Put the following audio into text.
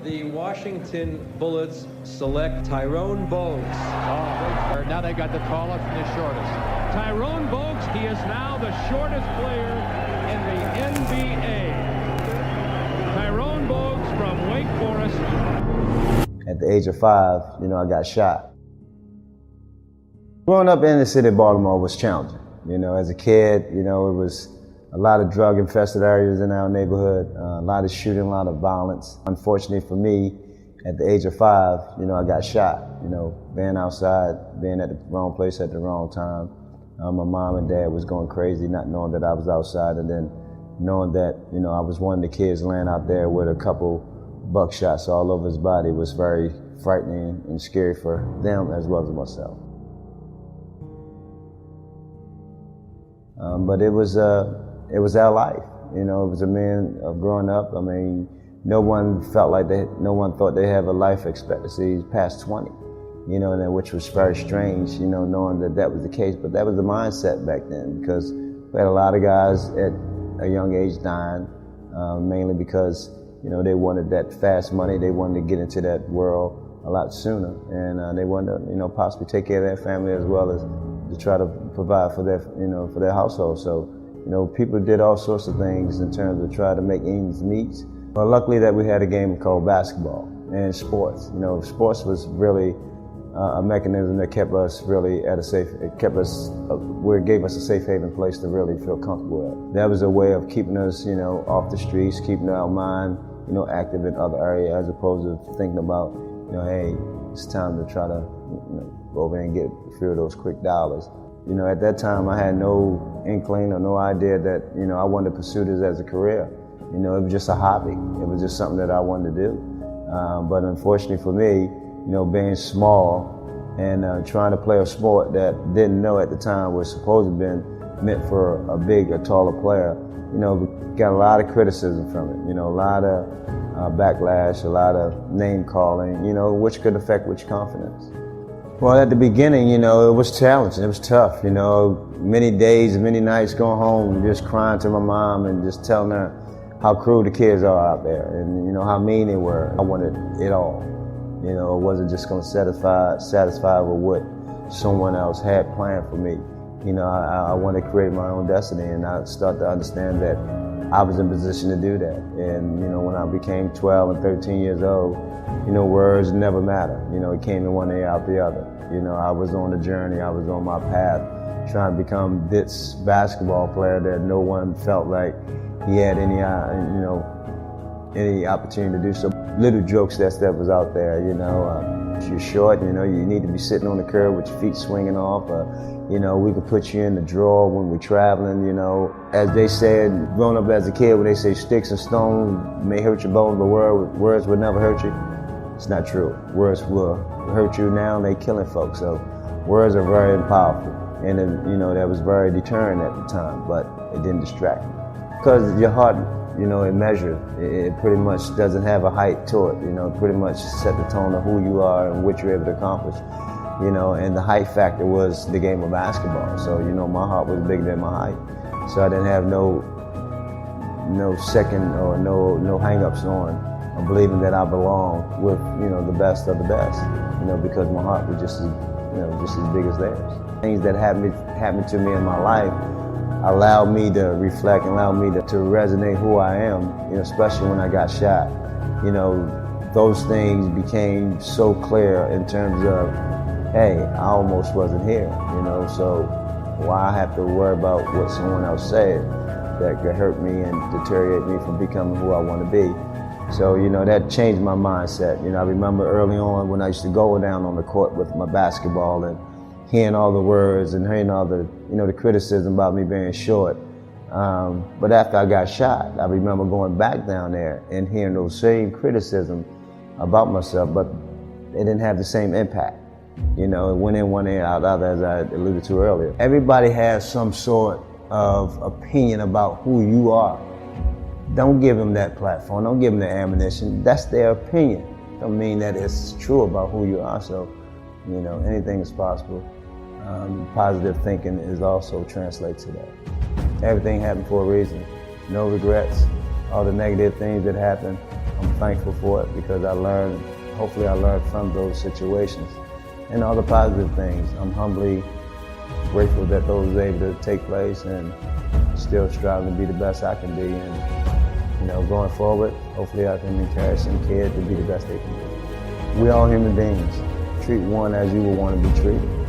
The Washington Bullets select Tyrone Bogues. Oh, now they got the tallest and the shortest. Tyrone Bogues, he is now the shortest player in the NBA. Tyrone Bogues from Wake Forest. At the age of 5, I got shot. Growing up in the city of Baltimore was challenging. As a kid, it was a lot of drug-infested areas in our neighborhood, a lot of shooting, a lot of violence. Unfortunately for me, at the age of 5, I got shot. Being outside, being at the wrong place at the wrong time. My mom and dad was going crazy, not knowing that I was outside, and then knowing that, I was one of the kids laying out there with a couple buckshots all over his body was very frightening and scary for them as well as myself. But it was our life. It was a man of growing up. I mean, no one thought they have a life expectancy past 20, and which was very strange, knowing that was the case. But that was the mindset back then, because we had a lot of guys at a young age dying, mainly because, they wanted that fast money. They wanted to get into that world a lot sooner, and they wanted to, possibly take care of their family as well as to try to provide for their, for their household. So, people did all sorts of things in terms of trying to make ends meet. But luckily that we had a game called basketball and sports. Sports was really a mechanism that kept us really at a safe, where it gave us a safe haven place to really feel comfortable at. That was a way of keeping us, off the streets, keeping our mind, active in other areas, as opposed to thinking about, hey, it's time to try to, go over and get a few of those quick dollars. At that time, I had no inkling or no idea that, I wanted to pursue this as a career. It was just a hobby. It was just something that I wanted to do. But unfortunately for me, being small and trying to play a sport that didn't know at the time was supposed to have been meant for a taller player, got a lot of criticism from it. A lot of backlash, a lot of name calling, which could affect which confidence. Well, at the beginning, it was challenging. It was tough, many days, many nights going home, just crying to my mom and just telling her how cruel the kids are out there and, how mean they were. I wanted it all. It wasn't just going to satisfy with what someone else had planned for me. I wanted to create my own destiny, and I started to understand that I was in position to do that. And, when I became 12 and 13 years old, words never matter. It came in one ear out the other. I was on a journey, I was on my path, trying to become this basketball player that no one felt like he had any opportunity to do so. Little jokes that was out there, if you're short, you need to be sitting on the curb with your feet swinging off, we could put you in the drawer when we're traveling, As they said, growing up as a kid, when they say sticks and stones may hurt your bones, but words would never hurt you. It's not true. Words will hurt you now, and they killing folks. So words are very powerful, and that was very deterrent at the time, but it didn't distract me. Because your heart, it measured. It pretty much doesn't have a height to it. It pretty much set the tone of who you are and what you're able to accomplish. And the height factor was the game of basketball. So, my heart was bigger than my height. So I didn't have no second or no hang-ups on believing that I belong with, the best of the best, because my heart was just as big as theirs. Things that happened to me in my life allowed me to reflect and allowed me to resonate who I am, especially when I got shot. Those things became so clear in terms of, hey, I almost wasn't here, so why I have to worry about what someone else said that could hurt me and deteriorate me from becoming who I want to be. So, that changed my mindset. I remember early on when I used to go down on the court with my basketball and hearing all the words and hearing all the, the criticism about me being short. But after I got shot, I remember going back down there and hearing those same criticism about myself, but it didn't have the same impact. It went in one ear out the other, as I alluded to earlier. Everybody has some sort of opinion about who you are. Don't give them that platform. Don't give them the ammunition. That's their opinion. Don't mean that it's true about who you are. So, anything is possible. Positive thinking is also translates to that. Everything happened for a reason. No regrets. All the negative things that happened I'm thankful for it because hopefully I learned from those situations and all the positive things. I'm humbly grateful that those were able to take place and still striving to be the best I can be. And, going forward, hopefully I can encourage some kids to be the best they can be. We all human beings. Treat one as you would want to be treated.